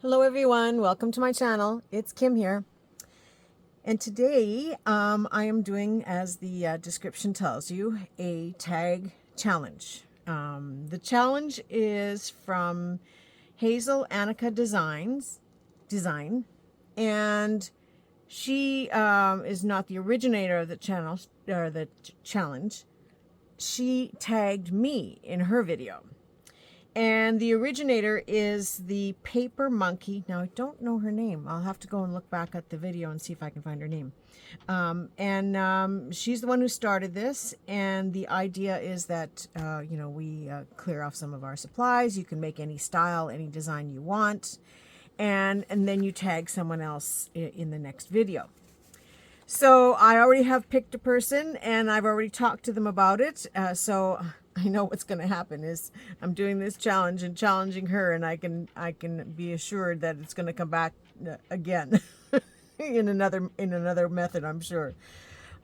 Hello everyone, welcome to my channel. It's Kim here. And today I am doing, as the description tells you, a tag challenge. The challenge is from Hazel Design, and she is not the originator of the channel or the challenge. She tagged me in her video. And the originator is the paper monkey. Now, I don't know her name. I'll have to go and look back at the video and see if I can find her name. She's the one who started this. And the idea is that, we clear off some of our supplies. You can make any style, any design you want. And then you tag someone else in the next video. So I already have picked a person and I've already talked to them about it. So I know what's going to happen is I'm doing this challenge and challenging her, and I can be assured that it's going to come back again in another method, I'm sure.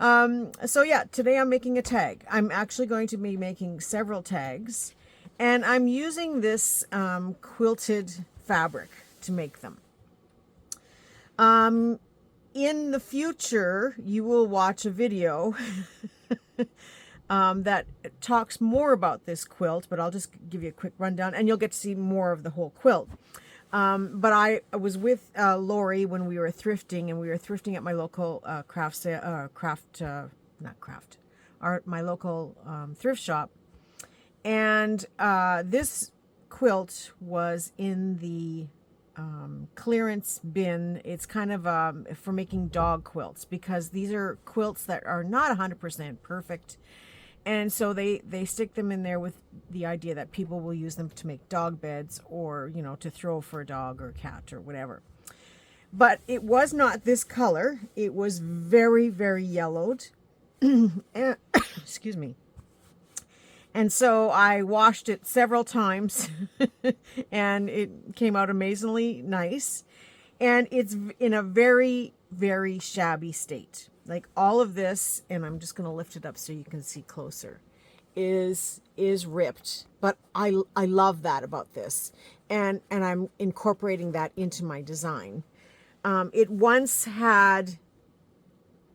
So yeah, today I'm making a tag. I'm actually going to be making several tags, and I'm using this quilted fabric to make them. In the future, you will watch a video that talks more about this quilt, but I'll just give you a quick rundown and you'll get to see more of the whole quilt. But I was with Lori when we were thrifting, and we were thrifting at my local my local thrift shop. And this quilt was in the clearance bin. It's kind of for making dog quilts, because these are quilts that are not 100% perfect. And so they stick them in there with the idea that people will use them to make dog beds, or, to throw for a dog or cat or whatever. But it was not this color. It was very, very yellowed. Excuse me. And so I washed it several times and it came out amazingly nice. And it's in a very, very shabby state. Like all of this, and I'm just going to lift it up so you can see closer, is ripped. But I love that about this. And I'm incorporating that into my design. It once had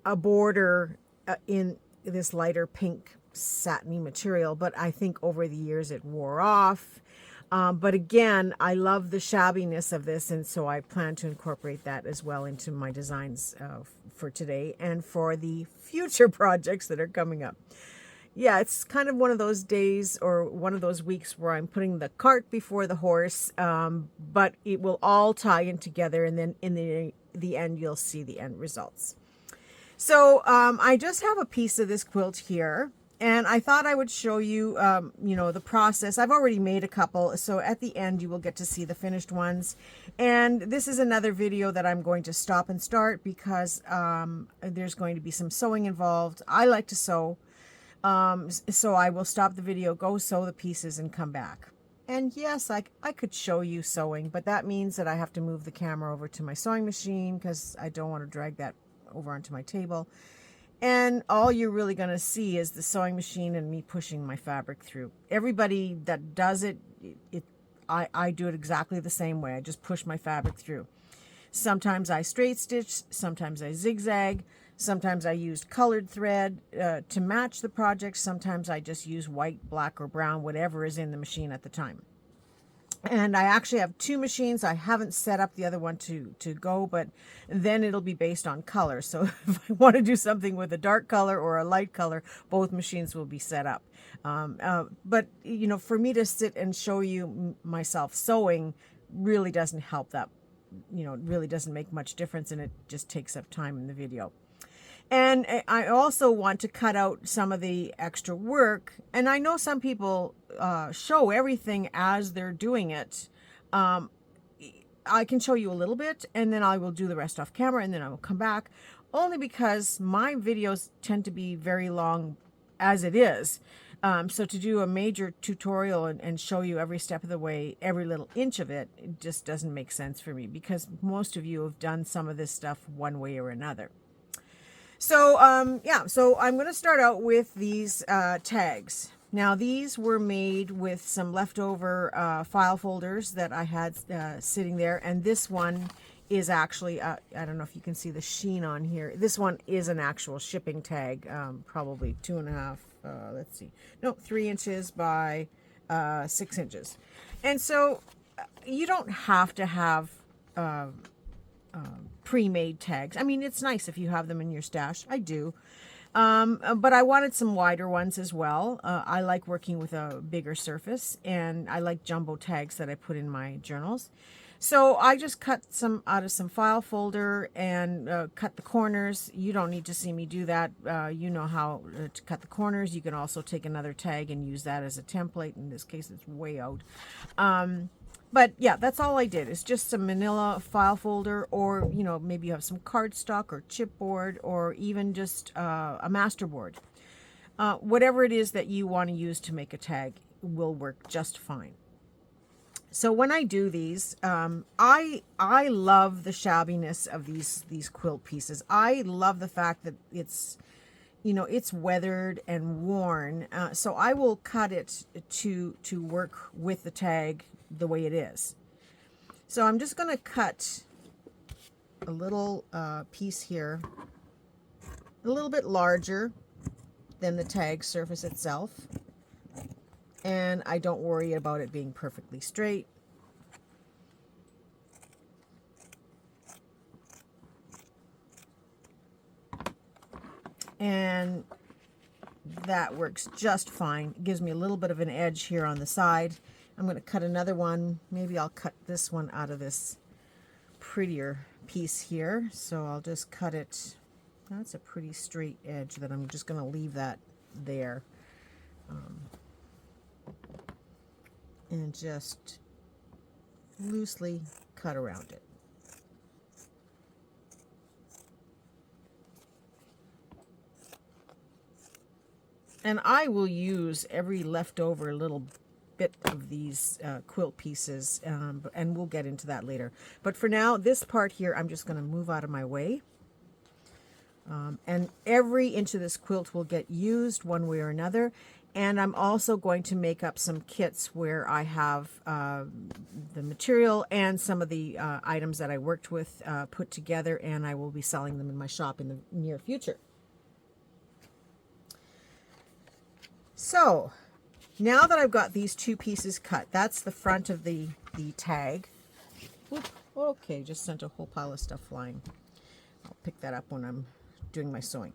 a border in this lighter pink satiny material, but I think over the years it wore off. But again, I love the shabbiness of this, and so I plan to incorporate that as well into my designs for today and for the future projects that are coming up. Yeah, it's kind of one of those days or one of those weeks where I'm putting the cart before the horse, but it will all tie in together, and then in the end, you'll see the end results. So I just have a piece of this quilt here. And I thought I would show you, the process. I've already made a couple, so at the end you will get to see the finished ones. And this is another video that I'm going to stop and start because there's going to be some sewing involved. I like to sew, so I will stop the video, go sew the pieces, and come back. And yes, I could show you sewing, but that means that I have to move the camera over to my sewing machine because I don't want to drag that over onto my table. And all you're really going to see is the sewing machine and me pushing my fabric through. Everybody that does it, I do it exactly the same way. I just push my fabric through. Sometimes I straight stitch, sometimes I zigzag, sometimes I use colored thread to match the project. Sometimes I just use white, black, or brown, whatever is in the machine at the time. And I actually have two machines. I haven't set up the other one to go, but then it'll be based on color. So if I want to do something with a dark color or a light color, both machines will be set up. But, for me to sit and show you myself sewing really doesn't help that. It really doesn't make much difference, and it just takes up time in the video. And I also want to cut out some of the extra work. And I know some people show everything as they're doing it. I can show you a little bit, and then I will do the rest off camera, and then I will come back. Only because my videos tend to be very long as it is. So to do a major tutorial and show you every step of the way, every little inch of it, it just doesn't make sense for me, because most of you have done some of this stuff one way or another. So, so I'm going to start out with these tags. Now these were made with some leftover file folders that I had sitting there, and this one is actually, I don't know if you can see the sheen on here. This one is an actual shipping tag, probably 2.5, let's see, no, 3 inches by 6 inches. And so you don't have to have pre-made tags. I mean, it's nice if you have them in your stash. I do. But I wanted some wider ones as well. I like working with a bigger surface, and I like jumbo tags that I put in my journals. So I just cut some out of some file folder and cut the corners. You don't need to see me do that. You know how to cut the corners. You can also take another tag and use that as a template. In this case, it's way out. But yeah, that's all I did. It's just some manila file folder, or, you know, maybe you have some cardstock or chipboard, or even just a masterboard. Whatever it is that you want to use to make a tag will work just fine. So when I do these, I love the shabbiness of these quilt pieces. I love the fact that it's, you know, it's weathered and worn. So I will cut it to work with the tag the way it is. So I'm just going to cut a little piece here, a little bit larger than the tag surface itself. And I don't worry about it being perfectly straight. And that works just fine. It gives me a little bit of an edge here on the side. I'm going to cut another one. Maybe I'll cut this one out of this prettier piece here. So I'll just cut it. That's a pretty straight edge that I'm just going to leave that there. And just loosely cut around it. And I will use every leftover little bit of these quilt pieces, and we'll get into that later. But for now, this part here, I'm just going to move out of my way. And every inch of this quilt will get used one way or another. And I'm also going to make up some kits where I have the material and some of the items that I worked with put together, and I will be selling them in my shop in the near future. So now that I've got these two pieces cut, that's the front of the tag. Oop, okay, just sent a whole pile of stuff flying. I'll pick that up when I'm doing my sewing.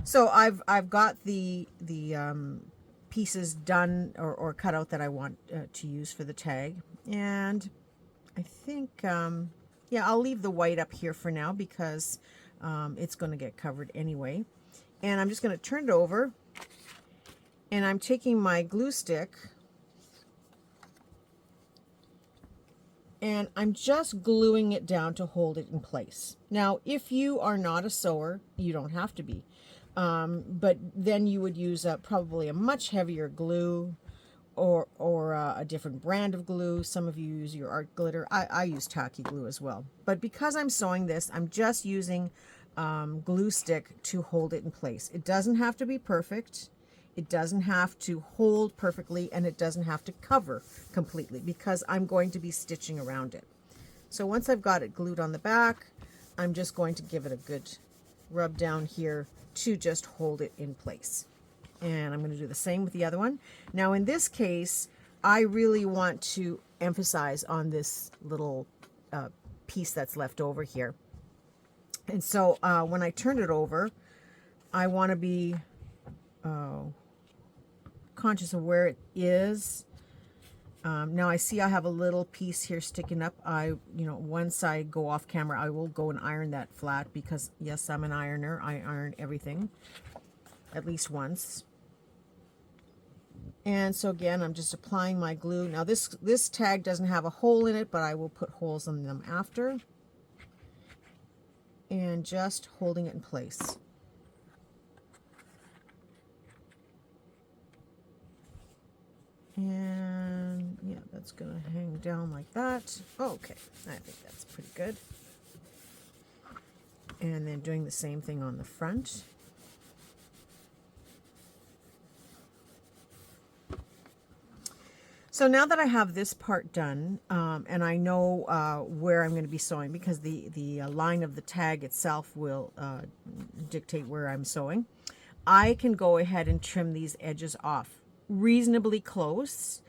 So I've got the pieces done or cut out that I want to use for the tag, and I think yeah, I'll leave the white up here for now because it's going to get covered anyway. And I'm just going to turn it over, and I'm taking my glue stick and I'm just gluing it down to hold it in place. Now, if you are not a sewer, you don't have to be. But then you would use probably a much heavier glue, or a different brand of glue. Some of you use your art glitter. I use tacky glue as well. But because I'm sewing this, I'm just using glue stick to hold it in place. It doesn't have to be perfect. It doesn't have to hold perfectly, and it doesn't have to cover completely because I'm going to be stitching around it. So once I've got it glued on the back, I'm just going to give it a good rub down here to just hold it in place. And I'm going to do the same with the other one. Now in this case, I really want to emphasize on this little piece that's left over here. And so when I turn it over, I want to be conscious of where it is. Now I see I have a little piece here sticking up. Once I go off camera, I will go and iron that flat because yes, I'm an ironer. I iron everything at least once. And so again, I'm just applying my glue. Now this tag doesn't have a hole in it, but I will put holes in them after. And just holding it in place. And yeah, that's going to hang down like that. Okay, I think that's pretty good. And then doing the same thing on the front. So now that I have this part done, and I know where I'm going to be sewing, because the line of the tag itself will dictate where I'm sewing, I can go ahead and trim these edges off reasonably close.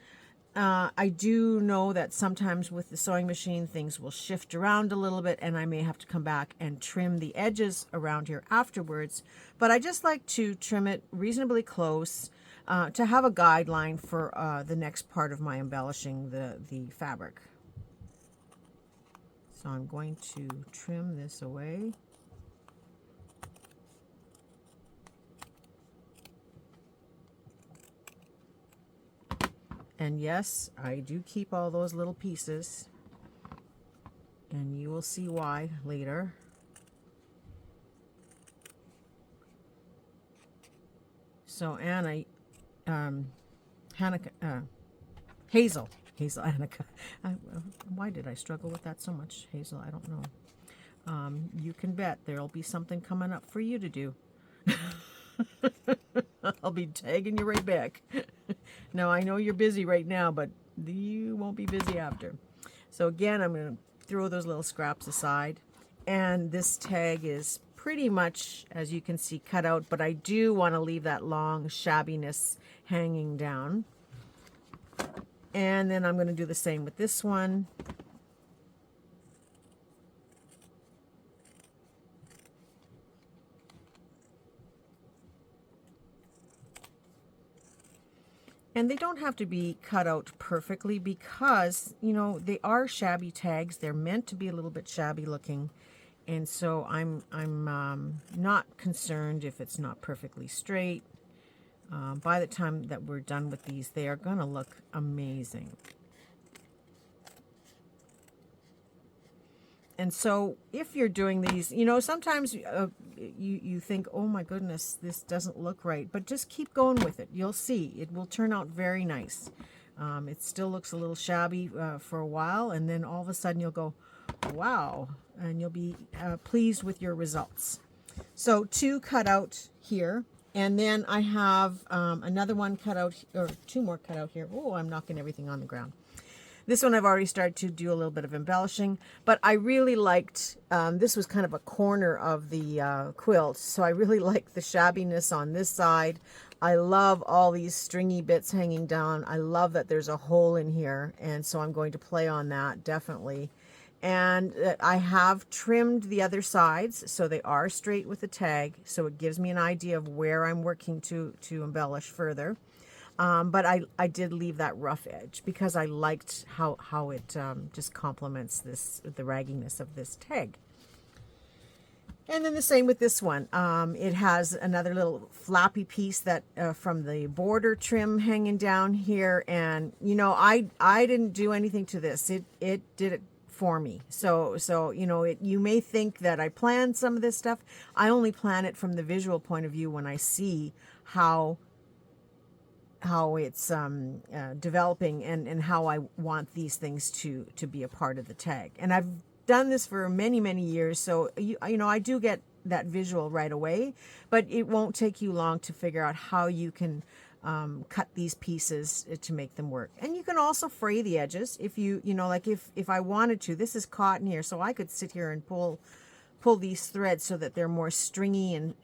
I do know that sometimes with the sewing machine things will shift around a little bit, and I may have to come back and trim the edges around here afterwards, but I just like to trim it reasonably close to have a guideline for the next part of my embellishing the fabric. So I'm going to trim this away. And yes, I do keep all those little pieces, and you will see why later. So Anna, Hazel, Annika. Why did I struggle with that so much? Hazel, I don't know. You can bet there'll be something coming up for you to do. I'll be tagging you right back. Now, I know you're busy right now, but you won't be busy after. So again, I'm going to throw those little scraps aside. And this tag is pretty much, as you can see, cut out, but I do want to leave that long shabbiness hanging down. And then I'm going to do the same with this one. And they don't have to be cut out perfectly because, you know, they are shabby tags. They're meant to be a little bit shabby looking. And so I'm not concerned if it's not perfectly straight. By the time that we're done with these, they are going to look amazing. And so if you're doing these, you know, sometimes you think, oh my goodness, this doesn't look right. But just keep going with it. You'll see. It will turn out very nice. It still looks a little shabby for a while. And then all of a sudden you'll go, wow. And you'll be pleased with your results. So 2 cut out here. And then I have another one cut out, or 2 more cut out here. Oh, I'm knocking everything on the ground. This one I've already started to do a little bit of embellishing, but I really liked, this was kind of a corner of the quilt, so I really liked the shabbiness on this side. I love all these stringy bits hanging down. I love that there's a hole in here, and so I'm going to play on that, definitely. And I have trimmed the other sides, so they are straight with the tag, so it gives me an idea of where I'm working to embellish further. But I did leave that rough edge because I liked how it just complements the ragginess of this tag. And then the same with this one. It has another little flappy piece that from the border trim hanging down here. And, you know, I didn't do anything to this. It did it for me. So you know, you may think that I planned some of this stuff. I only plan it from the visual point of view when I see how it's developing and how I want these things to be a part of the tag. And I've done this for many years, so you know, I do get that visual right away, but it won't take you long to figure out how you can cut these pieces to make them work. And you can also fray the edges if you know, like if I wanted to. This is cotton here, so I could sit here and pull these threads so that they're more stringy and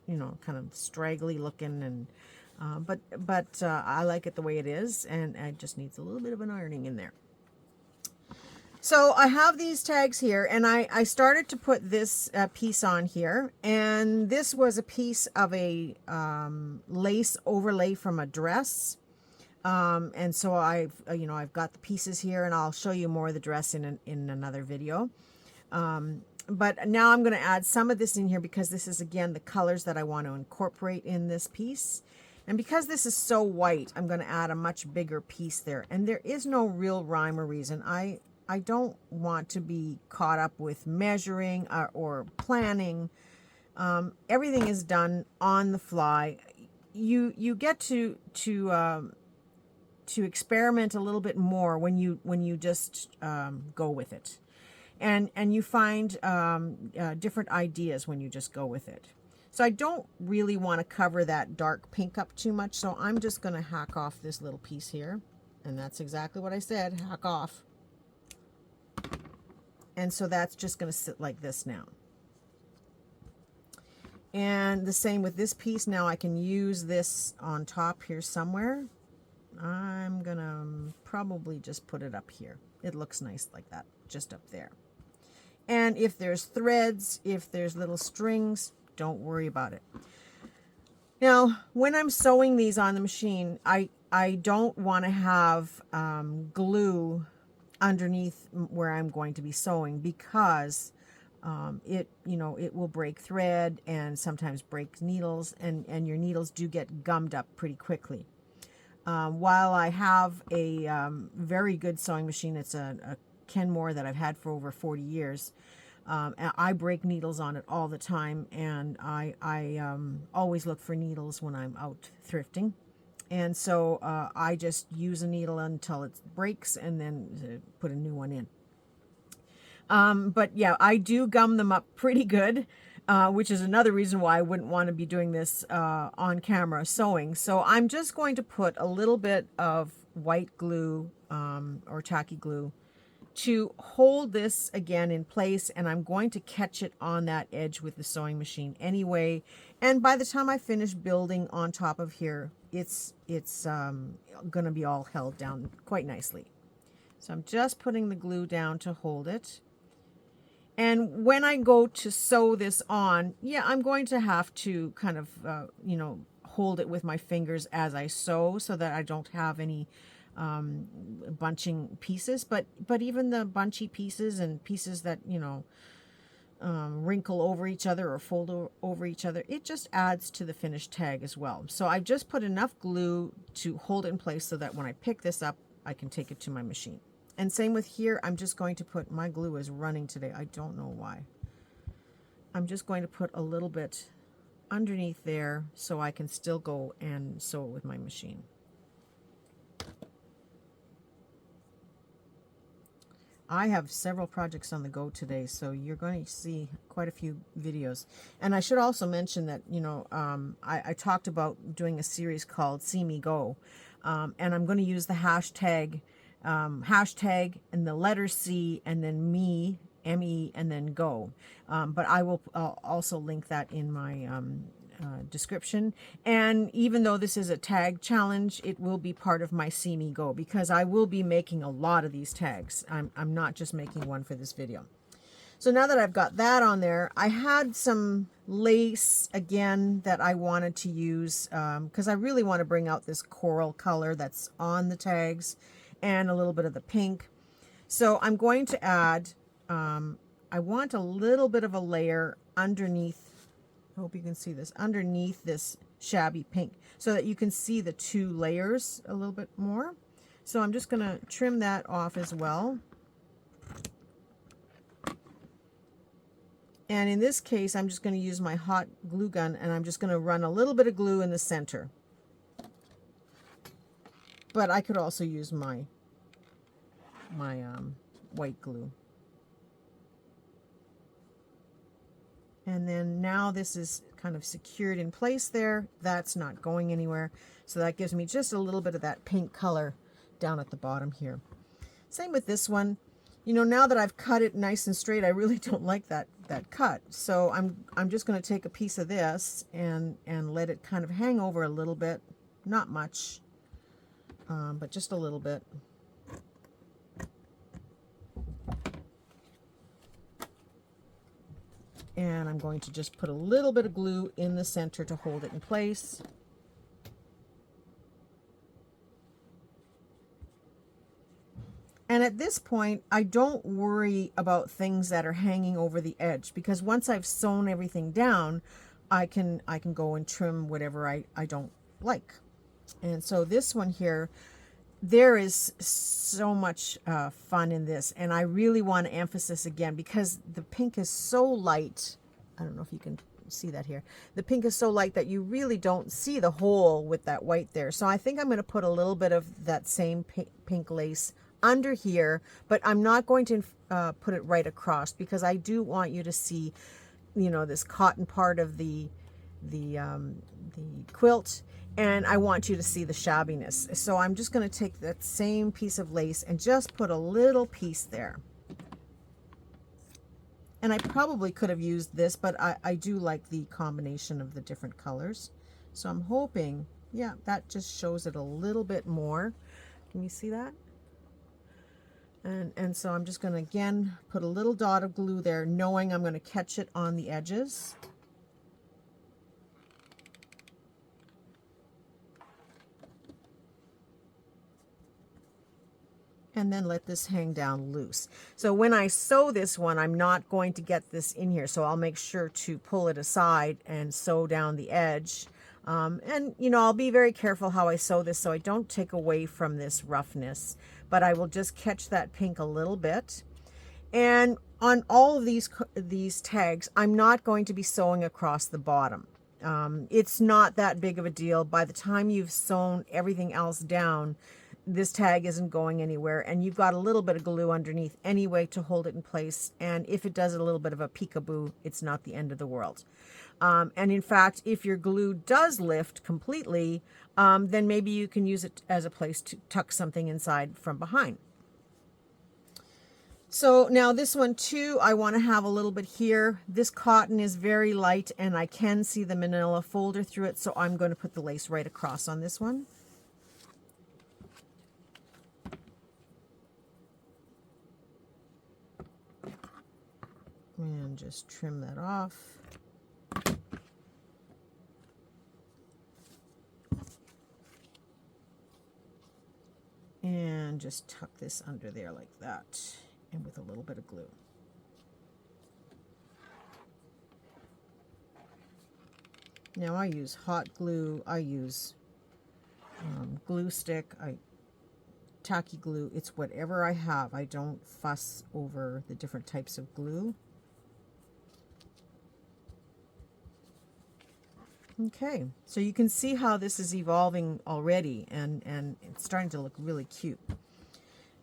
you know, kind of straggly looking. And but I like it the way it is, and it just needs a little bit of an ironing in there. So I have these tags here, and I started to put this piece on here, and this was a piece of a lace overlay from a dress. And so I've got the pieces here, and I'll show you more of the dress in another video. But now I'm going to add some of this in here because this is, again, the colors that I want to incorporate in this piece. And because this is so white, I'm going to add a much bigger piece there. And there is no real rhyme or reason. I don't want to be caught up with measuring or planning. Everything is done on the fly. You get to experiment a little bit more when you just go with it. And you find different ideas when you just go with it. So I don't really want to cover that dark pink up too much, so I'm just going to hack off this little piece here. And that's exactly what I said, hack off. And so that's just going to sit like this now. And the same with this piece. Now I can use this on top here somewhere. I'm going to probably just put it up here. It looks nice like that, just up there. And if there's threads, if there's little strings, don't worry about it. Now, when I'm sewing these on the machine, I don't want to have glue underneath where I'm going to be sewing, because it will break thread and sometimes break needles, and your needles do get gummed up pretty quickly. While I have a very good sewing machine, it's a Kenmore that I've had for over 40 years. I break needles on it all the time, and I always look for needles when I'm out thrifting. And so I just use a needle until it breaks and then put a new one in. But yeah, I do gum them up pretty good, which is another reason why I wouldn't want to be doing this on camera sewing. So I'm just going to put a little bit of white glue or tacky glue to hold this again in place, and I'm going to catch it on that edge with the sewing machine anyway. And by the time I finish building on top of here, it's going to be all held down quite nicely. So I'm just putting the glue down to hold it. And when I go to sew this on, yeah, I'm going to have to kind of, hold it with my fingers as I sew so that I don't have any bunching pieces. But even the bunchy pieces and pieces that, wrinkle over each other or fold over each other, it just adds to the finished tag as well. So I've just put enough glue to hold it in place so that when I pick this up, I can take it to my machine. And same with here, I'm just going to put, my glue is running today. I don't know why. I'm just going to put a little bit underneath there so I can still go and sew it with my machine. I have several projects on the go today, so you're going to see quite a few videos. And I should also mention that, I talked about doing a series called cmego, and I'm going to use the hashtag and the letter C and then me, M-E, and then go. But I will also link that in my description. And even though this is a tag challenge, it will be part of my cmego, because I will be making a lot of these tags. I'm not just making one for this video. So now that I've got that on there, I had some lace again that I wanted to use because I really want to bring out this coral color that's on the tags and a little bit of the pink. So I'm going to add, I want a little bit of a layer underneath, I hope you can see this, underneath this shabby pink, so that you can see the two layers a little bit more. So I'm just going to trim that off as well. And in this case, I'm just going to use my hot glue gun, and I'm just going to run a little bit of glue in the center. But I could also use my white glue. And then now this is kind of secured in place there. That's not going anywhere. So that gives me just a little bit of that pink color down at the bottom here. Same with this one. Now that I've cut it nice and straight, I really don't like that cut. So I'm just going to take a piece of this and let it kind of hang over a little bit. Not much. But just a little bit. And I'm going to just put a little bit of glue in the center to hold it in place. And at this point, I don't worry about things that are hanging over the edge, because once I've sewn everything down, I can go and trim whatever I don't like. And so this one here, there is so much fun in this, and I really want to emphasize again, because the pink is so light. I don't know if you can see that here. The pink is so light that you really don't see the hole with that white there. So I think I'm going to put a little bit of that same pink lace under here, but I'm not going to put it right across, because I do want you to see, this cotton part of the quilt. and I want you to see the shabbiness. So I'm just going to take that same piece of lace and just put a little piece there. And I probably could have used this, but I do like the combination of the different colors. So I'm hoping, yeah, that just shows it a little bit more. Can you see that? And so I'm just going to, again, put a little dot of glue there, knowing I'm going to catch it on the edges. And then let this hang down loose. So when I sew this one, I'm not going to get this in here. So I'll make sure to pull it aside and sew down the edge. And, you know, I'll be very careful how I sew this so I don't take away from this roughness. But I will just catch that pink a little bit. And on all of these tags, I'm not going to be sewing across the bottom. It's not that big of a deal. By the time you've sewn everything else down, this tag isn't going anywhere, and you've got a little bit of glue underneath anyway to hold it in place. And if it does a little bit of a peekaboo, it's not the end of the world. And in fact, if your glue does lift completely, then maybe you can use it as a place to tuck something inside from behind. So now this one too, I want to have a little bit here. This cotton is very light and I can see the manila folder through it, so I'm going to put the lace right across on this one. And just trim that off. And just tuck this under there like that, and with a little bit of glue. Now I use hot glue, I use glue stick, tacky glue. It's whatever I have. I don't fuss over the different types of glue. Okay, so you can see how this is evolving already, and it's starting to look really cute.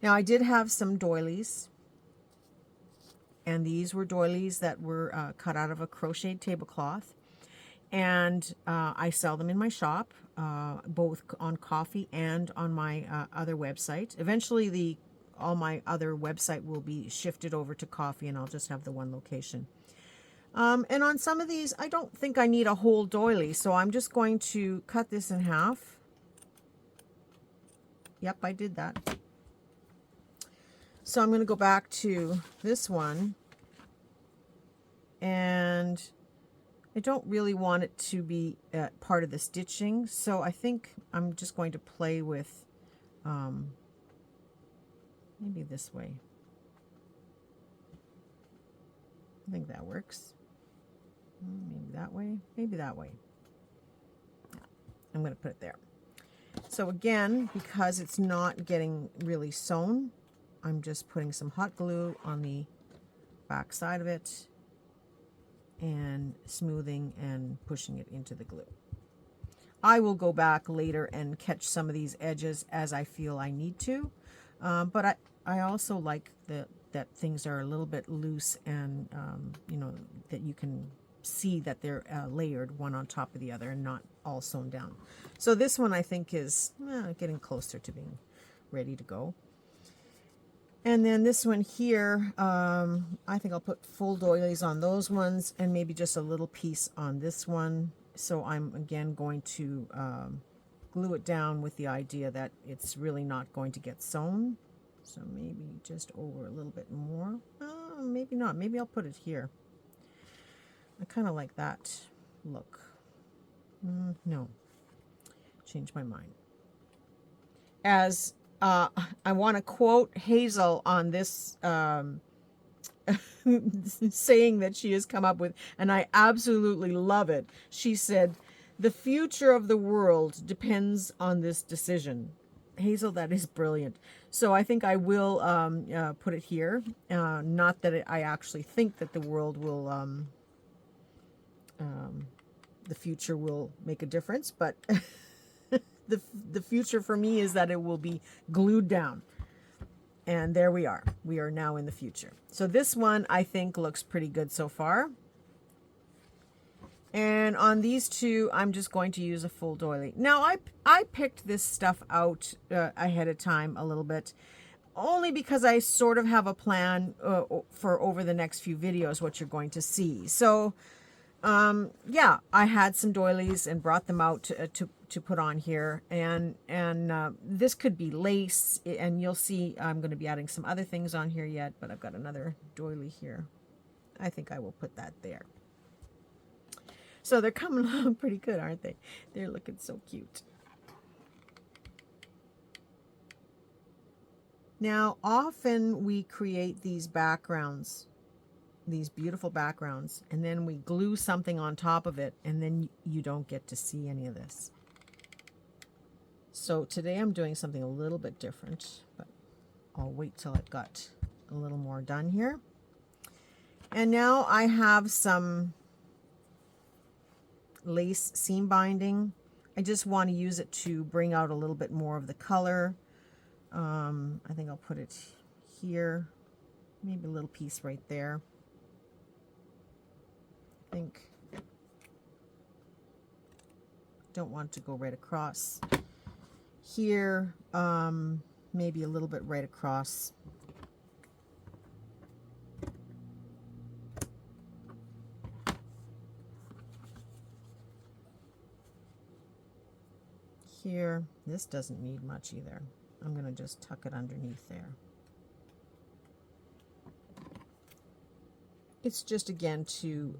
Now I did have some doilies, and these were doilies that were cut out of a crocheted tablecloth, and I sell them in my shop, both on Coffee and on my other website. Eventually all my other website will be shifted over to Coffee, and I'll just have the one location. And on some of these, I don't think I need a whole doily, so I'm just going to cut this in half. Yep, I did that. So I'm going to go back to this one, and I don't really want it to be part of the stitching, so I think I'm just going to play with maybe this way. I think that works. Maybe that way, maybe that way. I'm going to put it there. So again, because it's not getting really sewn, I'm just putting some hot glue on the back side of it and smoothing and pushing it into the glue. I will go back later and catch some of these edges as I feel I need to, but I also like that things are a little bit loose, and you know, that you can see that they're layered one on top of the other and not all sewn down. So this one I think is getting closer to being ready to go. And then this one here, I think I'll put full doilies on those ones and maybe just a little piece on this one. So I'm again going to glue it down with the idea that it's really not going to get sewn. So maybe just over a little bit more. Maybe not. Maybe I'll put it here. I kind of like that look. No. Change my mind. As I want to quote Hazel on this saying that she has come up with, and I absolutely love it. She said, "The future of the world depends on this decision." Hazel, that is brilliant. So I think I will put it here. Not that I actually think that the world will, the future will make a difference, but the future for me is that it will be glued down. And there we are. We are now in the future. So this one I think looks pretty good so far. And on these two, I'm just going to use a full doily. Now, I picked this stuff out ahead of time a little bit, only because I sort of have a plan for over the next few videos what you're going to see. So, yeah, I had some doilies and brought them out to put on here. And this could be lace, and you'll see I'm going to be adding some other things on here yet, but I've got another doily here. I think I will put that there. So they're coming along pretty good, aren't they? They're looking so cute. Now, often we create these backgrounds, these beautiful backgrounds, and then we glue something on top of it, and then you don't get to see any of this. So today I'm doing something a little bit different, but I'll wait till I've got a little more done here. And now I have some lace seam binding. I just want to use it to bring out a little bit more of the color. I think I'll put it here, maybe a little piece right there. I think don't want to go right across here, maybe a little bit right across. Here, this doesn't need much either. I'm going to just tuck it underneath there. It's just, again, to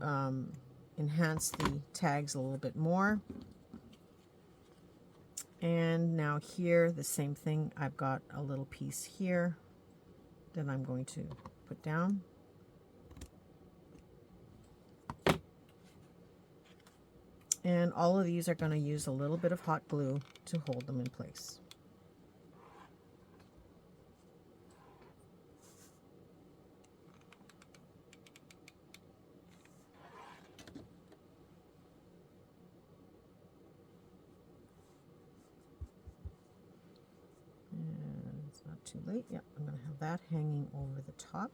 enhance the tags a little bit more. And now here, the same thing. I've got a little piece here that I'm going to put down. And all of these are going to use a little bit of hot glue to hold them in place. And it's not too late. Yep, I'm going to have that hanging over the top.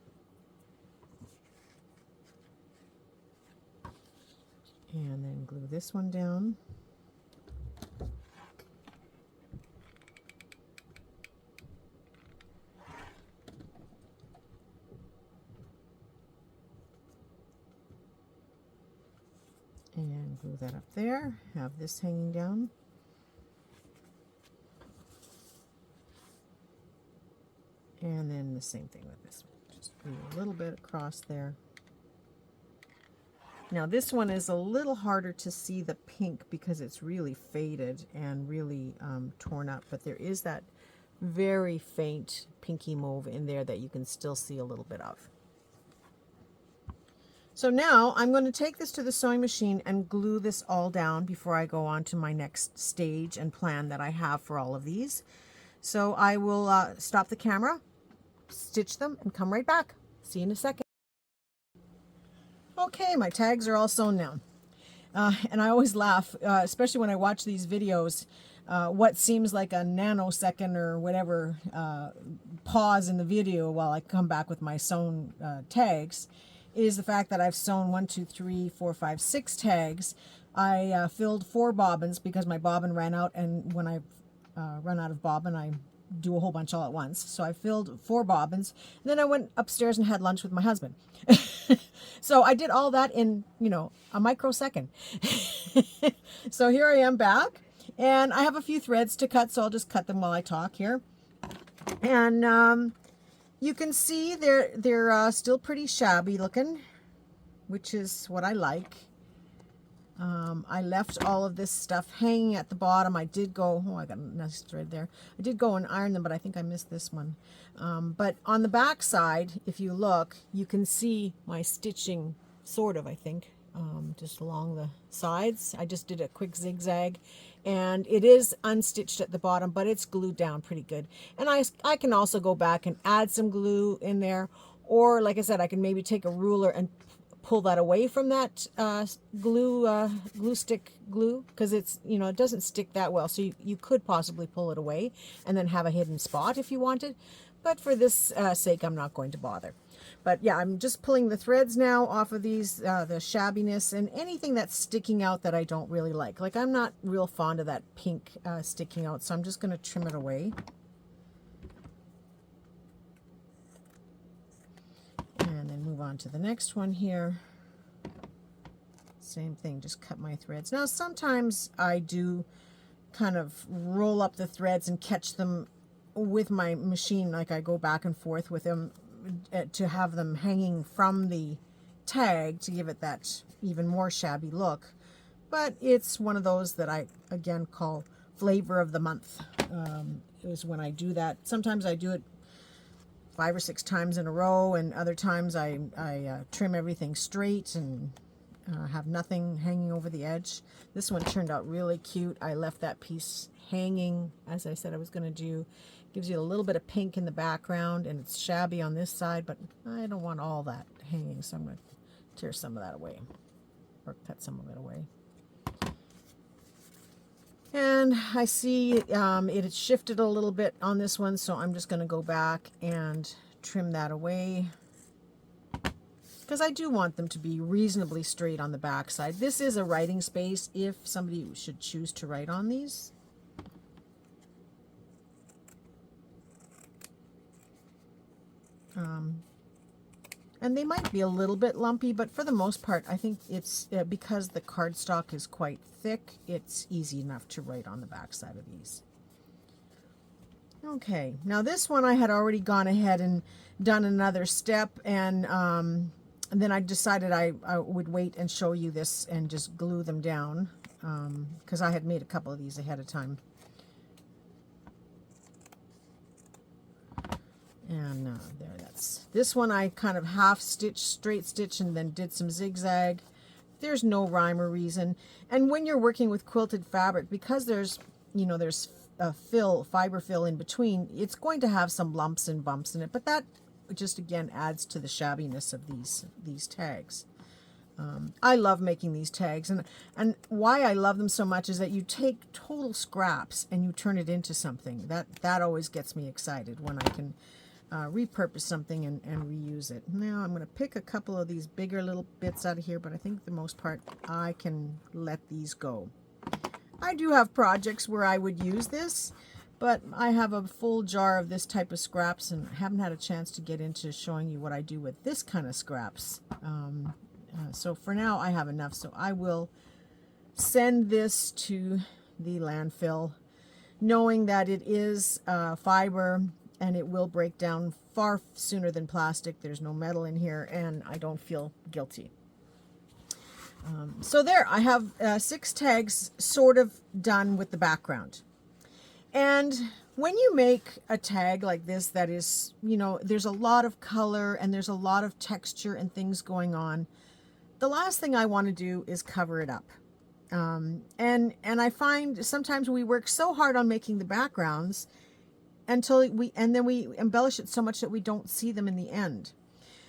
And then glue this one down. And glue that up there. Have this hanging down. And then the same thing with this one. Just glue a little bit across there. Now this one is a little harder to see the pink because it's really faded and really torn up, but there is that very faint pinky mauve in there that you can still see a little bit of. So now I'm going to take this to the sewing machine and glue this all down before I go on to my next stage and plan that I have for all of these. So I will stop the camera, stitch them, and come right back. See you in a second. Okay, my tags are all sewn now. And I always laugh, especially when I watch these videos, what seems like a nanosecond or whatever pause in the video while I come back with my sewn tags is the fact that I've sewn 1, 2, 3, 4, 5, 6 tags. I filled 4 bobbins because my bobbin ran out, and when I run out of bobbin, I do a whole bunch all at once. So I filled 4 bobbins, and then I went upstairs and had lunch with my husband. So I did all that in, you know, a microsecond. So here I am back, and I have a few threads to cut, so I'll just cut them while I talk here. And you can see they're still pretty shabby looking, which is what I like. I left all of this stuff hanging at the bottom. I did go, oh, I got a nice thread there. I did go and iron them, but I think I missed this one. But on the back side, if you look, you can see my stitching, sort of, I think, just along the sides. I just did a quick zigzag, and it is unstitched at the bottom, but it's glued down pretty good. And I can also go back and add some glue in there, or like I said, I can maybe take a ruler and pull that away from that glue stick glue, because it's, you know, it doesn't stick that well, so you could possibly pull it away and then have a hidden spot if you wanted. But for this sake, I'm not going to bother. But yeah, I'm just pulling the threads now off of these, the shabbiness and anything that's sticking out that I don't really like. Like I'm not real fond of that pink sticking out, so I'm just going to trim it away. And then move on to the next one here. Same thing, just cut my threads. Now sometimes I do kind of roll up the threads and catch them with my machine, like I go back and forth with them to have them hanging from the tag to give it that even more shabby look. But it's one of those that I again call flavor of the month, is when I do that. Sometimes I do it 5 or 6 times in a row, and other times I trim everything straight and have nothing hanging over the edge. This one turned out really cute. I left that piece hanging as I said I was going to do. Gives you a little bit of pink in the background, and it's shabby on this side, but I don't want all that hanging, so I'm going to tear some of that away, or cut some of it away. And I see it had shifted a little bit on this one, so I'm just going to go back and trim that away, because I do want them to be reasonably straight on the back side. This is a writing space if somebody should choose to write on these. And they might be a little bit lumpy, but for the most part, I think it's because the cardstock is quite thick, it's easy enough to write on the back side of these. Okay, now this one I had already gone ahead and done another step, and then I decided I would wait and show you this and just glue them down, because I had made a couple of these ahead of time. And there, that's this one. I kind of half stitched, straight stitch, and then did some zigzag. There's no rhyme or reason. And when you're working with quilted fabric, because there's, you know, there's a fiber fill in between, it's going to have some lumps and bumps in it. But that just again adds to the shabbiness of these tags. I love making these tags, and why I love them so much is that you take total scraps and you turn it into something. That always gets me excited when I can repurpose something and reuse it. Now I'm going to pick a couple of these bigger little bits out of here, but I think the most part I can let these go. I do have projects where I would use this, but I have a full jar of this type of scraps and haven't had a chance to get into showing you what I do with this kind of scraps. So for now I have enough, so I will send this to the landfill, knowing that it is fiber and it will break down far sooner than plastic. There's no metal in here, and I don't feel guilty. So there, I have 6 tags sort of done with the background. And when you make a tag like this that is, you know, there's a lot of color and there's a lot of texture and things going on, the last thing I want to do is cover it up. And I find sometimes we work so hard on making the backgrounds and then we embellish it so much that we don't see them in the end.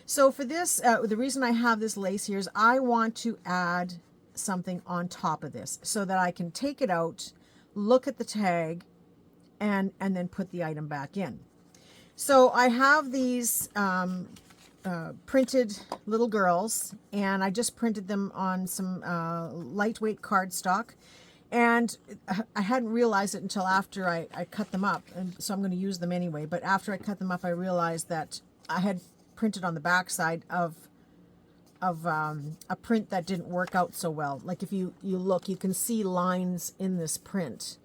So for this, the reason I have this lace here is I want to add something on top of this so that I can take it out, look at the tag, and then put the item back in. So I have these printed little girls, and I just printed them on some lightweight cardstock. And I hadn't realized it until after I cut them up, and so I'm going to use them anyway. But after I cut them up, I realized that I had printed on the back side of a print that didn't work out so well. Like if you look, you can see lines in this print.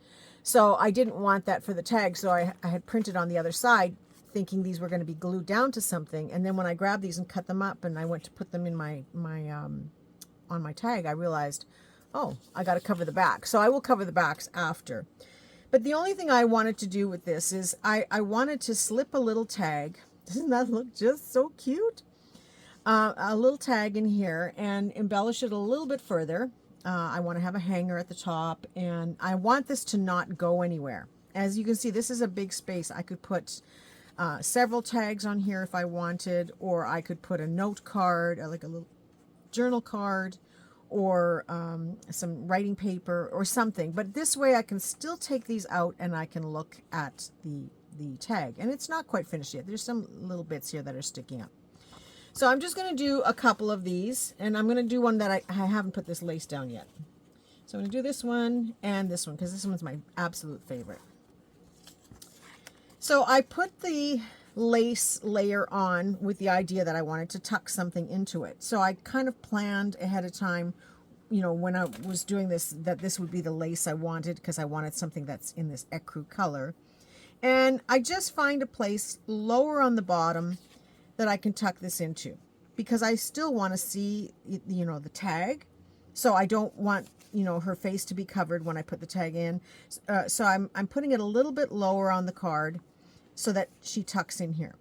So I didn't want that for the tag, so I had printed on the other side, thinking these were going to be glued down to something. And then when I grabbed these and cut them up, and I went to put them in on my tag, I realized, oh, I got to cover the back. So I will cover the backs after. But the only thing I wanted to do with this is I wanted to slip a little tag. Doesn't that look just so cute? A little tag in here and embellish it a little bit further. I want to have a hanger at the top, and I want this to not go anywhere. As you can see, this is a big space. I could put several tags on here if I wanted, or I could put a note card, like a little journal card, or some writing paper or something. But this way I can still take these out and I can look at the the tag. And it's not quite finished yet. There's some little bits here that are sticking up. So I'm just going to do a couple of these, and I'm going to do one that I haven't put this lace down yet. So I'm going to do this one and this one, because this one's my absolute favorite. So I put the lace layer on with the idea that I wanted to tuck something into it. So I kind of planned ahead of time, you know, when I was doing this, that this would be the lace I wanted, because I wanted something that's in this ecru color. And I just find a place lower on the bottom that I can tuck this into, because I still want to see, you know, the tag. So I don't want, you know, her face to be covered when I put the tag in. So I'm putting it a little bit lower on the card so that she tucks in here.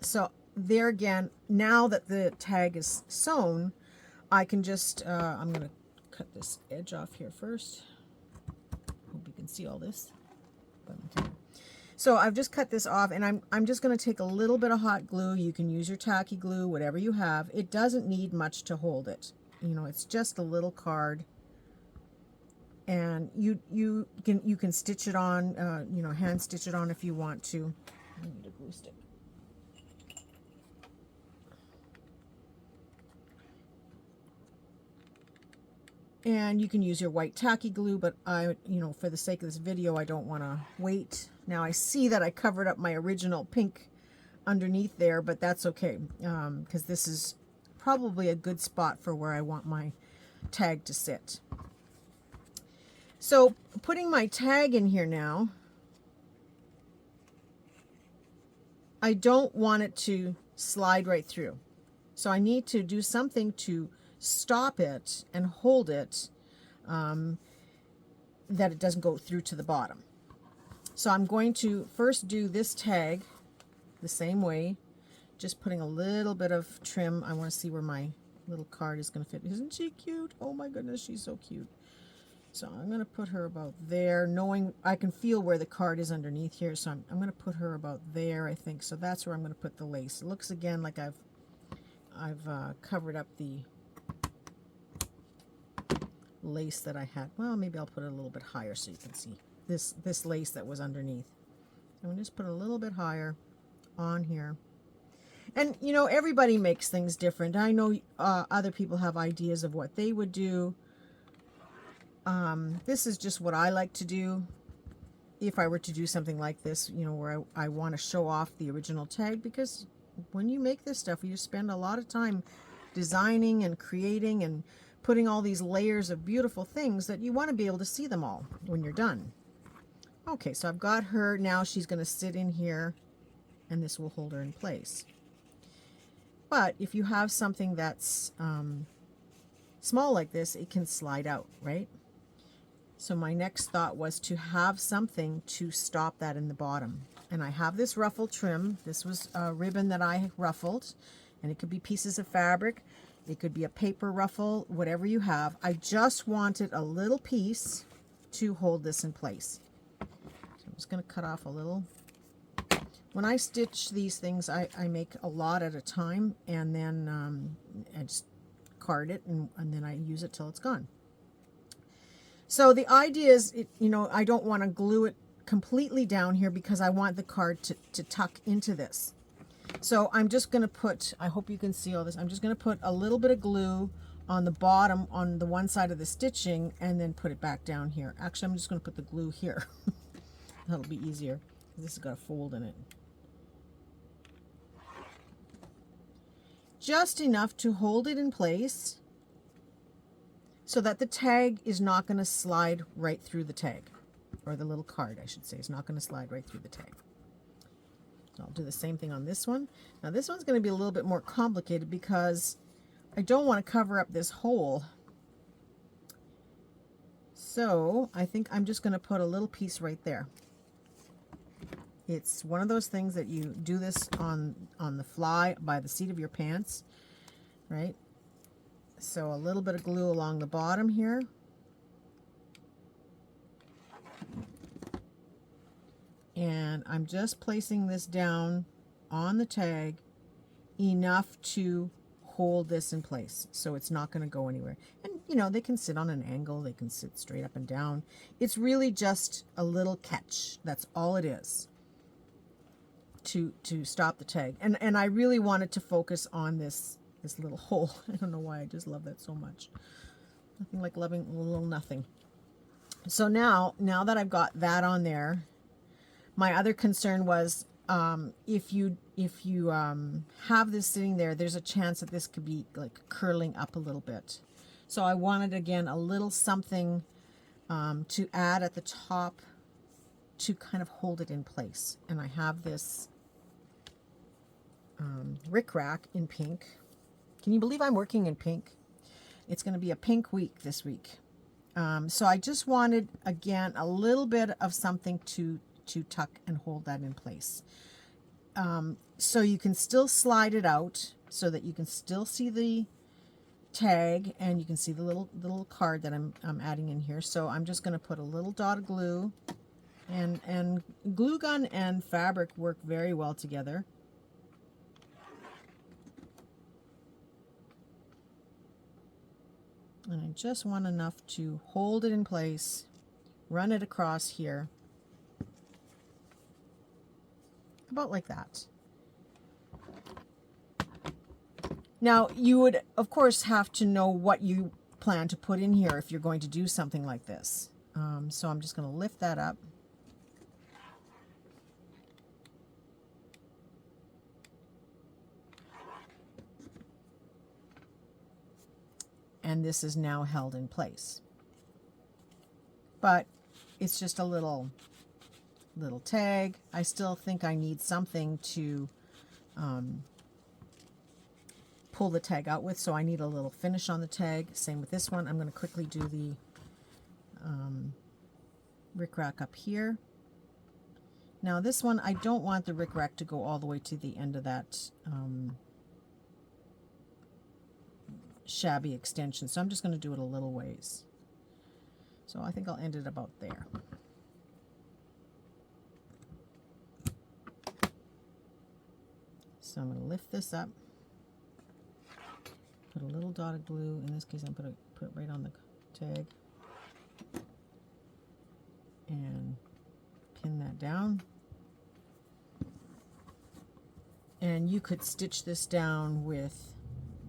So there again, now that the tag is sewn, I can just, I'm going to cut this edge off here first. Hope you can see all this. So I've just cut this off, and I'm just going to take a little bit of hot glue. You can use your tacky glue, whatever you have. It doesn't need much to hold it. You know, it's just a little card, and you can stitch it on, you know, hand stitch it on if you want to. I need a glue stick. And you can use your white tacky glue, but you know, for the sake of this video, I don't want to wait. Now I see that I covered up my original pink underneath there, but that's okay, because this is probably a good spot for where I want my tag to sit. So putting my tag in here now, I don't want it to slide right through. So I need to do something to stop it and hold it, that it doesn't go through to the bottom. So I'm going to first do this tag the same way, just putting a little bit of trim. I want to see where my little card is going to fit. Isn't she cute? Oh my goodness, she's so cute. So I'm going to put her about there, knowing I can feel where the card is underneath here. So I'm going to put her about there, I think. So that's where I'm going to put the lace. It looks again like I've covered up the lace that I had. Well, maybe I'll put it a little bit higher so you can see this lace that was underneath. I'm going to just put a little bit higher on here. And you know, everybody makes things different. I know other people have ideas of what they would do. This is just what I like to do if I were to do something like this, you know, where I want to show off the original tag, because when you make this stuff, you spend a lot of time designing and creating and putting all these layers of beautiful things that you want to be able to see them all when you're done. Okay, so I've got her. Now she's going to sit in here, and this will hold her in place. But if you have something that's small like this, it can slide out, right? So my next thought was to have something to stop that in the bottom. And I have this ruffle trim. This was a ribbon that I ruffled, and it could be pieces of fabric. It could be a paper ruffle, whatever you have. I just wanted a little piece to hold this in place. So I'm just going to cut off a little. When I stitch these things, I make a lot at a time, and then I just card it, and then I use it till it's gone. So the idea is, you know, I don't want to glue it completely down here because I want the card to tuck into this. So I'm just going to put, I hope you can see all this, I'm just going to put a little bit of glue on the bottom on the one side of the stitching, and then put it back down here. Actually, I'm just going to put the glue here. That'll be easier. This has got a fold in it. Just enough to hold it in place so that the tag is not going to slide right through the tag, or the little card, I should say, is not going to slide right through the tag. So I'll do the same thing on this one. Now this one's going to be a little bit more complicated because I don't want to cover up this hole. So I think I'm just going to put a little piece right there. It's one of those things that you do this on the fly by the seat of your pants, right? So a little bit of glue along the bottom here. And I'm just placing this down on the tag enough to hold this in place so it's not going to go anywhere. And you know, they can sit on an angle, they can sit straight up and down. It's really just a little catch. That's all it is. to stop the tag. And I really wanted to focus on this little hole. I don't know why I just love that so much. Nothing like loving a little nothing. So now that I've got that on there, my other concern was if you have this sitting there, there's a chance that this could be like curling up a little bit. So I wanted, again, a little something to add at the top to kind of hold it in place. And I have this rickrack in pink. Can you believe I'm working in pink? It's going to be a pink week this week. So I just wanted, again, a little bit of something to tuck and hold that in place. So you can still slide it out so that you can still see the tag and you can see the little card that I'm adding in here. So I'm just going to put a little dot of glue, and glue gun and fabric work very well together. And I just want enough to hold it in place, run it across here, about like that. Now, you would, of course, have to know what you plan to put in here if you're going to do something like this. So I'm just going to lift that up. And this is now held in place. But it's just a little tag. I still think I need something to pull the tag out with, so I need a little finish on the tag. Same with this one. I'm going to quickly do the rickrack up here. Now this one, I don't want the rickrack to go all the way to the end of that shabby extension, so I'm just going to do it a little ways. So I think I'll end it about there. So I'm going to lift this up, put a little dot of glue. In this case, I'm going to put it right on the tag and pin that down. And you could stitch this down with,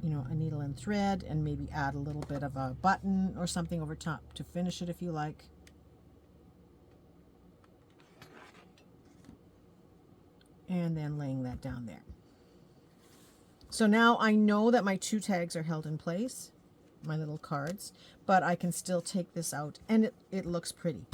you know, a needle and thread, and maybe add a little bit of a button or something over top to finish it if you like. And then laying that down there. So now I know that my two tags are held in place, my little cards, but I can still take this out, and it looks pretty.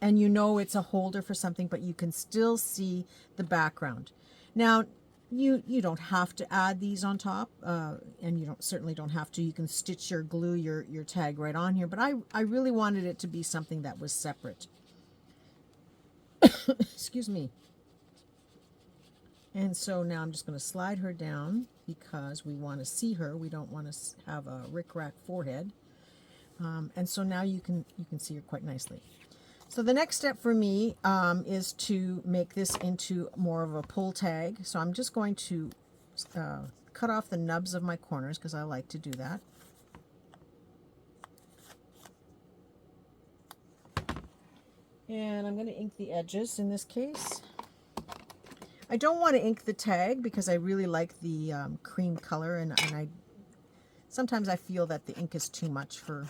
And you know it's a holder for something, but you can still see the background. Now, you don't have to add these on top, and you certainly don't have to. You can stitch your glue your tag right on here, but I really wanted it to be something that was separate. Excuse me. And so now I'm just going to slide her down because we want to see her. We don't want to have a rickrack forehead. And so now you can see her quite nicely. So the next step for me is to make this into more of a pull tag. So I'm just going to cut off the nubs of my corners because I like to do that. And I'm going to ink the edges in this case. I don't want to ink the tag because I really like the cream color, and sometimes I feel that the ink is too much for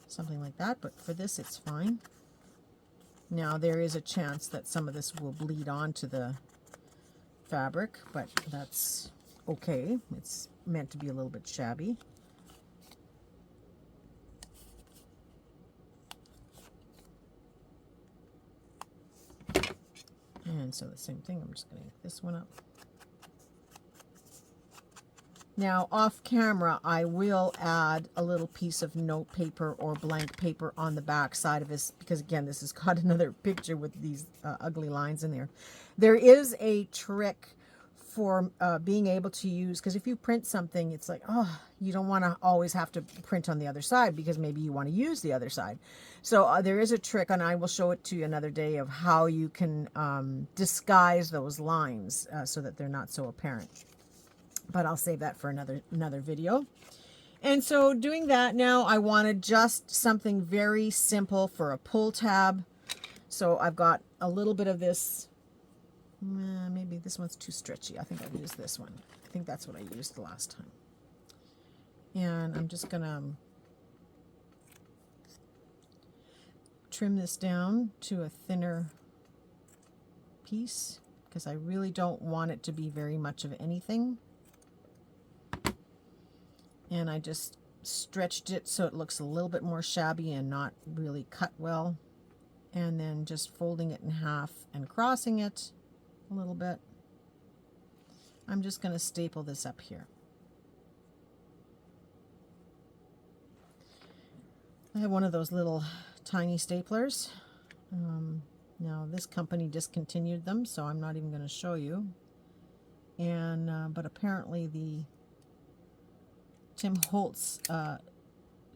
something like that, but for this it's fine. Now there is a chance that some of this will bleed onto the fabric, but that's okay. It's meant to be a little bit shabby. And so the same thing, I'm just going to ink this one up. Now, off camera, I will add a little piece of note paper or blank paper on the back side of this, because again, this has got another picture with these ugly lines in there. There is a trick for being able to use, because if you print something, it's like, oh, you don't want to always have to print on the other side because maybe you want to use the other side. So there is a trick, and I will show it to you another day, of how you can disguise those lines so that they're not so apparent. But I'll save that for another video. And so doing that, now I wanted just something very simple for a pull tab. So I've got a little bit of this Maybe this one's too stretchy. I think I'll use this one. I think that's what I used the last time. And I'm just going to trim this down to a thinner piece because I really don't want it to be very much of anything. And I just stretched it so it looks a little bit more shabby and not really cut well. And then just folding it in half and crossing it a little bit. I'm just going to staple this up here. I have one of those little tiny staplers. Now this company discontinued them, so I'm not even going to show you. And but apparently the Tim Holtz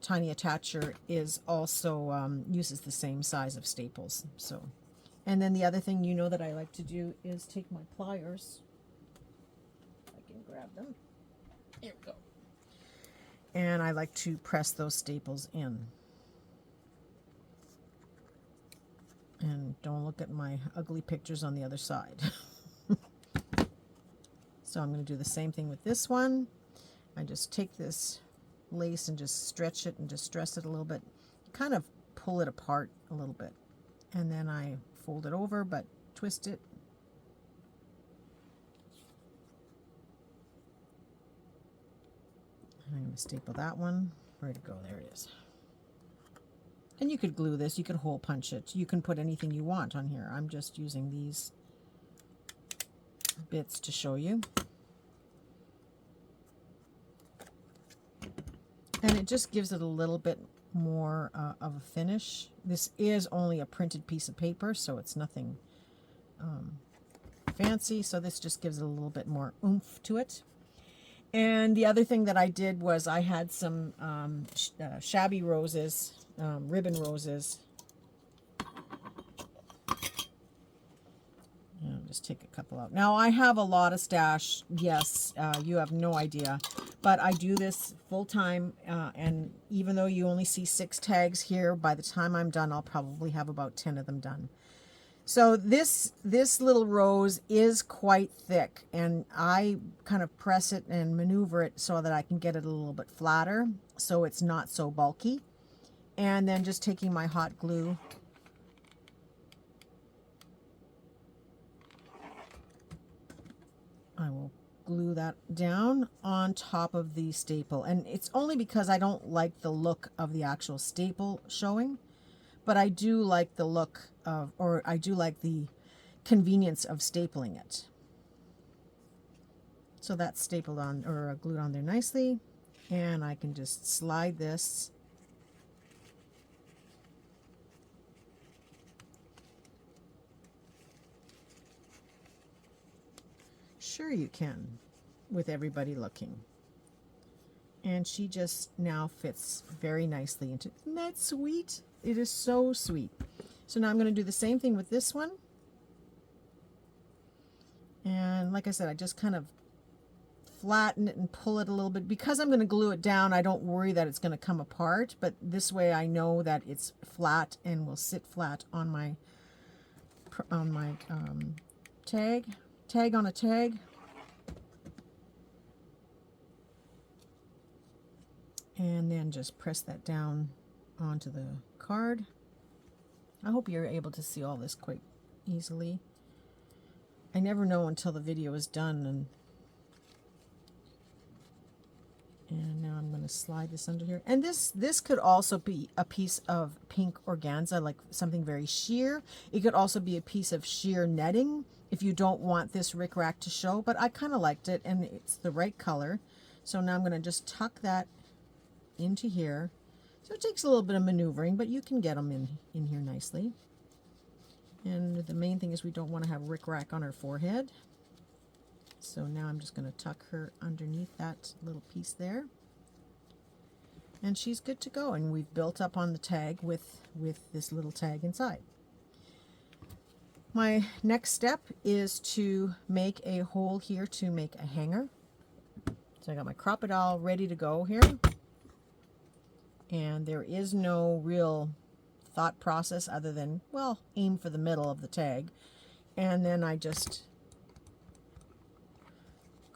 tiny attacher is also uses the same size of staples. So, and then the other thing you know that I like to do is take my pliers. I can grab them. Here we go. And I like to press those staples in. And don't look at my ugly pictures on the other side. So I'm going to do the same thing with this one. I just take this lace and just stretch it and distress it a little bit. Kind of pull it apart a little bit. And then I fold it over, but twist it. And I'm going to staple that one. Where'd it go? There it is. And you could glue this, you could hole punch it, you can put anything you want on here. I'm just using these bits to show you. And it just gives it a little bit more of a finish. This is only a printed piece of paper, so it's nothing fancy, so this just gives it a little bit more oomph to it. And the other thing that I did was I had some shabby roses, ribbon roses. I'll just take a couple out. Now I have a lot of stash. Yes, you have no idea. But I do this full time, and even though you only see 6 tags here, by the time I'm done, I'll probably have about 10 of them done. So this little rose is quite thick, and I kind of press it and maneuver it so that I can get it a little bit flatter, so it's not so bulky. And then just taking my hot glue, I will glue that down on top of the staple. And it's only because I don't like the look of the actual staple showing, but I do like the look of, or I do like the convenience of stapling it. So that's stapled on, or glued on there nicely. And I can just slide this sure you can, with everybody looking. And she just now fits very nicely into, isn't that sweet? It is so sweet. So now I'm going to do the same thing with this one. And like I said, I just kind of flatten it and pull it a little bit. Because I'm going to glue it down, I don't worry that it's going to come apart, but this way I know that it's flat and will sit flat on my tag on a tag. And then just press that down onto the card. I hope you're able to see all this quite easily. I never know until the video is done. And now I'm going to slide this under here. And this could also be a piece of pink organza, like something very sheer. It could also be a piece of sheer netting if you don't want this rickrack to show. But I kind of liked it, and it's the right color. So now I'm going to just tuck that into here. So it takes a little bit of maneuvering, but you can get them in here nicely. And the main thing is we don't want to have rickrack on her forehead. So now I'm just going to tuck her underneath that little piece there. And she's good to go. And we've built up on the tag with this little tag inside. My next step is to make a hole here to make a hanger. So I got my crocodile ready to go here. And there is no real thought process other than, well, aim for the middle of the tag. And then I just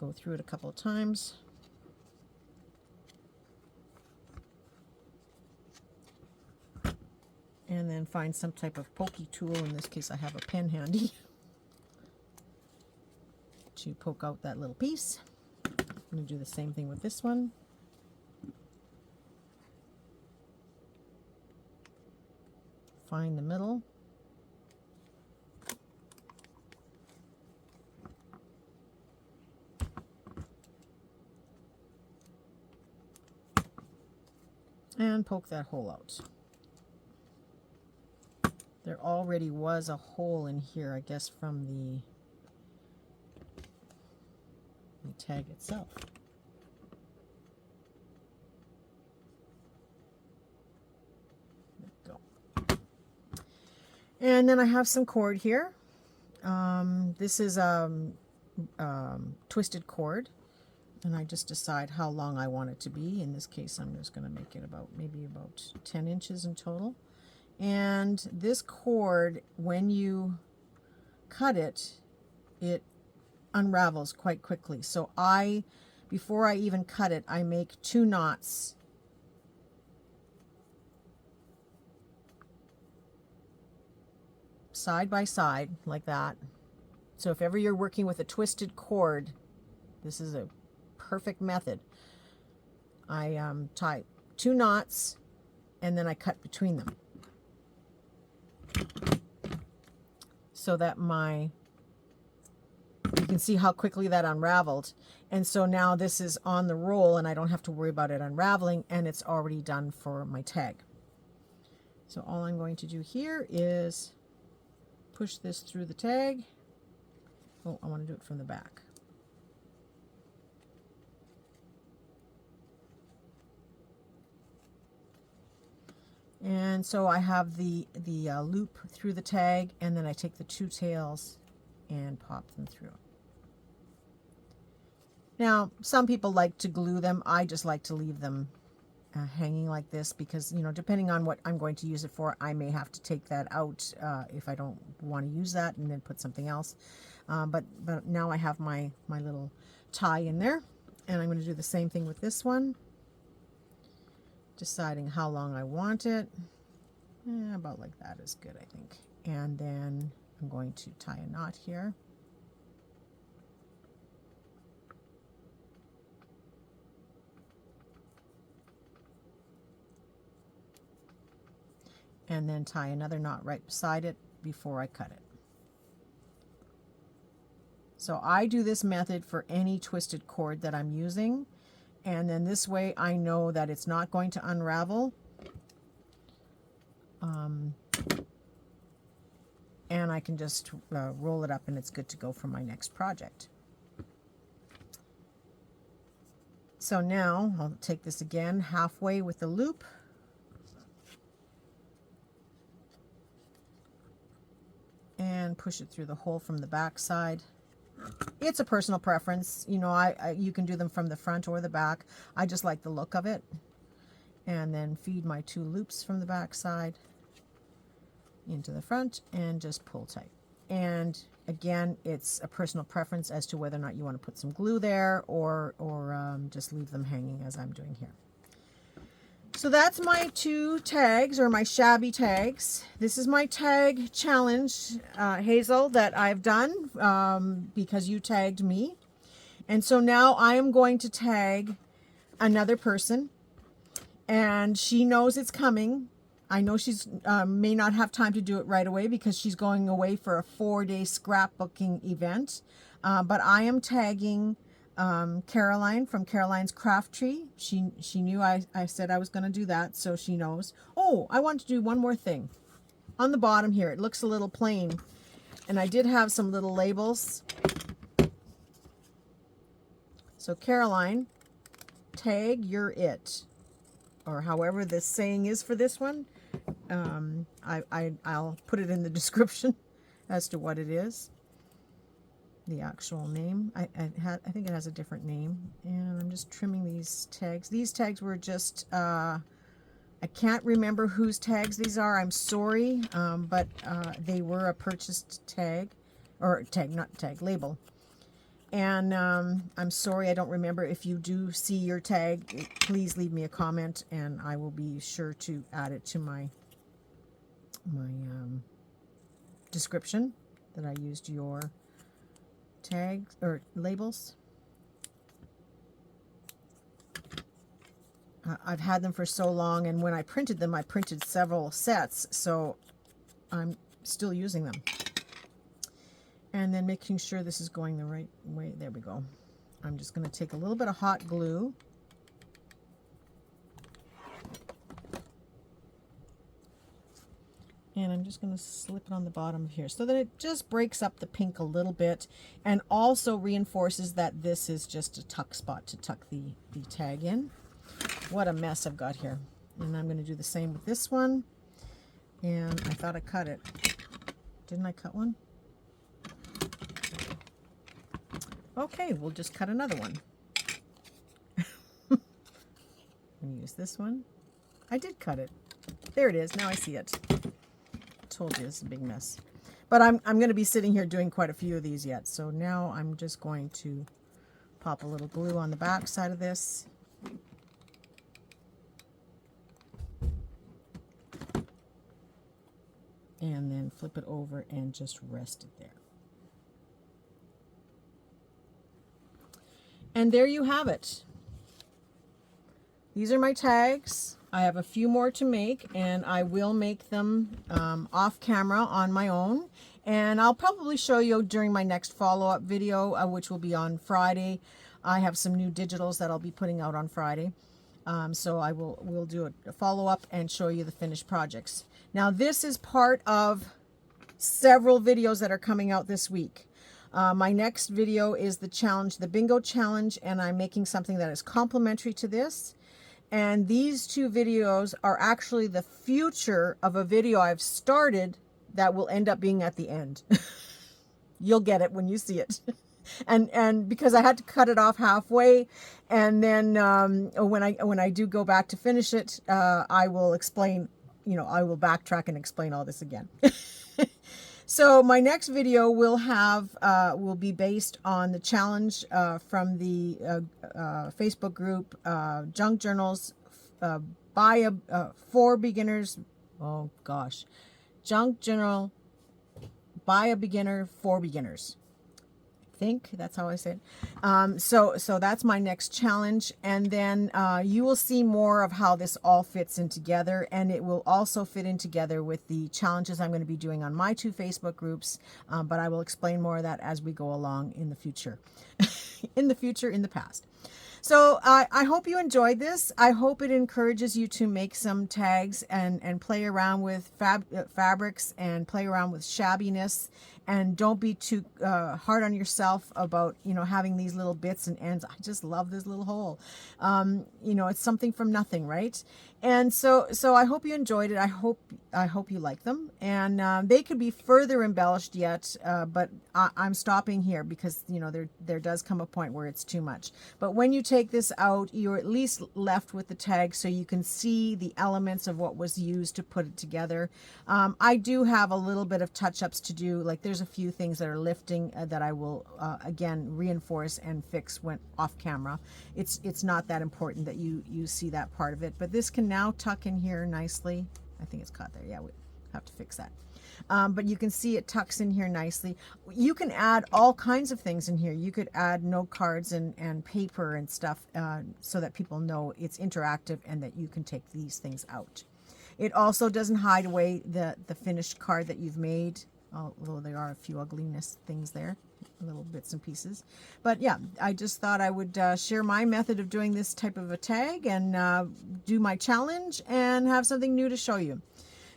go through it a couple of times. And then find some type of pokey tool. In this case, I have a pen handy to poke out that little piece. I'm going to do the same thing with this one. Find the middle. And poke that hole out. There already was a hole in here, I guess, from the tag itself. There we go. And then I have some cord here. This is twisted cord, and I just decide how long I want it to be. In this case, I'm just going to make it maybe about 10 inches in total. And this cord, when you cut it, it unravels quite quickly. So before I even cut it, I make 2 knots side by side like that. So if ever you're working with a twisted cord, this is a perfect method. I tie 2 knots and then I cut between them, so that you can see how quickly that unraveled. And so now this is on the roll and I don't have to worry about it unraveling, and it's already done for my tag. So all I'm going to do here is push this through the tag. Oh, I want to do it from the back. And so I have the loop through the tag, and then I take the 2 tails and pop them through. Now, some people like to glue them. I just like to leave them hanging like this because, you know, depending on what I'm going to use it for, I may have to take that out if I don't want to use that, and then put something else. But now I have my little tie in there, and I'm going to do the same thing with this one. Deciding how long I want it. About like that is good, I think. And then I'm going to tie a knot here. And then tie another knot right beside it before I cut it. So I do this method for any twisted cord that I'm using. And then this way I know that it's not going to unravel. And I can just roll it up and it's good to go for my next project. So now I'll take this again halfway with the loop. And push it through the hole from the back side. It's a personal preference. You know, you can do them from the front or the back. I just like the look of it. And then feed my 2 loops from the back side into the front and just pull tight. And again, it's a personal preference as to whether or not you want to put some glue there or just leave them hanging as I'm doing here. So that's my 2 tags, or my shabby tags. This is my tag challenge, Hazel, that I've done because you tagged me. And so now I am going to tag another person, and she knows it's coming. I know she's may not have time to do it right away because she's going away for a 4-day scrapbooking event. But I am tagging Caroline from Caroline's Craft Tree. She knew I said I was going to do that, so she knows. Oh, I want to do one more thing. On the bottom here, it looks a little plain, and I did have some little labels. So Caroline, tag you're it, or however this saying is for this one. I'll put it in the description as to what it is. The actual name. I think it has a different name, and I'm just trimming these tags. These tags were just I can't remember whose tags these are. I'm sorry, but they were a purchased tag, or tag, not tag, label. And I'm sorry, I don't remember. If you do see your tag, please leave me a comment, and I will be sure to add it to my description that I used your tags or labels. I've had them for so long, and when I printed them, I printed several sets, so I'm still using them. And then making sure this is going the right way. There we go. I'm just going to take a little bit of hot glue. And I'm just going to slip it on the bottom here so that it just breaks up the pink a little bit and also reinforces that this is just a tuck spot to tuck the tag in. What a mess I've got here. And I'm going to do the same with this one. And I thought I cut it. Didn't I cut one? Okay, we'll just cut another one. I'm going to use this one. I did cut it. There it is. Now I see it. Told you it's a big mess. But I'm going to be sitting here doing quite a few of these yet. So now I'm just going to pop a little glue on the back side of this. And then flip it over and just rest it there. And there you have it. These are my tags. I have a few more to make, and I will make them off camera on my own. And I'll probably show you during my next follow-up video, which will be on Friday. I have some new digitals that I'll be putting out on Friday. So we'll do a follow-up and show you the finished projects. Now this is part of several videos that are coming out this week. My next video is the challenge, the bingo challenge, and I'm making something that is complementary to this. And these two videos are actually the future of a video I've started that will end up being at the end. You'll get it when you see it. And because I had to cut it off halfway, and then when I do go back to finish it, I will explain, I will backtrack and explain all this again. So my next video will be based on the challenge from the Facebook group Junk Journals for Beginners. Oh gosh, Junk Journal by a Beginner for Beginners. I think that's how I say it. So that's my next challenge, and then you will see more of how this all fits in together, and it will also fit in together with the challenges I'm going to be doing on my two Facebook groups, but I will explain more of that as we go along in the future. In the past. So I hope you enjoyed this. I hope it encourages you to make some tags and play around with fabrics and play around with shabbiness, and don't be too hard on yourself about having these little bits and ends. I just love this little hole. It's something from nothing, right? And so I hope you enjoyed it. I hope you like them, and they could be further embellished yet, but I'm stopping here because there does come a point where it's too much. But when you take this out, you're at least left with the tag so you can see the elements of what was used to put it together. I do have a little bit of touch-ups to do. Like there's a few things that are lifting that I will again reinforce and fix when off camera. It's not that important that you see that part of it, but this can now tuck in here nicely. I think it's caught there. Yeah, we have to fix that. But you can see it tucks in here nicely. You can add all kinds of things in here. You could add note cards and paper and stuff so that people know it's interactive and that you can take these things out. It also doesn't hide away the finished card that you've made, although there are a few ugliness things there, little bits and pieces. But yeah, I just thought I would share my method of doing this type of a tag and do my challenge and have something new to show you.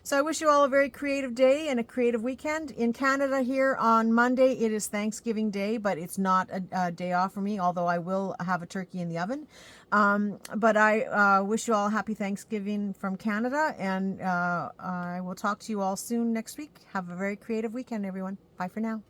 So I wish you all a very creative day and a creative weekend. In Canada here on Monday, it is Thanksgiving Day, but it's not a day off for me, although I will have a turkey in the oven. But I wish you all a happy Thanksgiving from Canada, and I will talk to you all soon next week. Have a very creative weekend, everyone. Bye for now.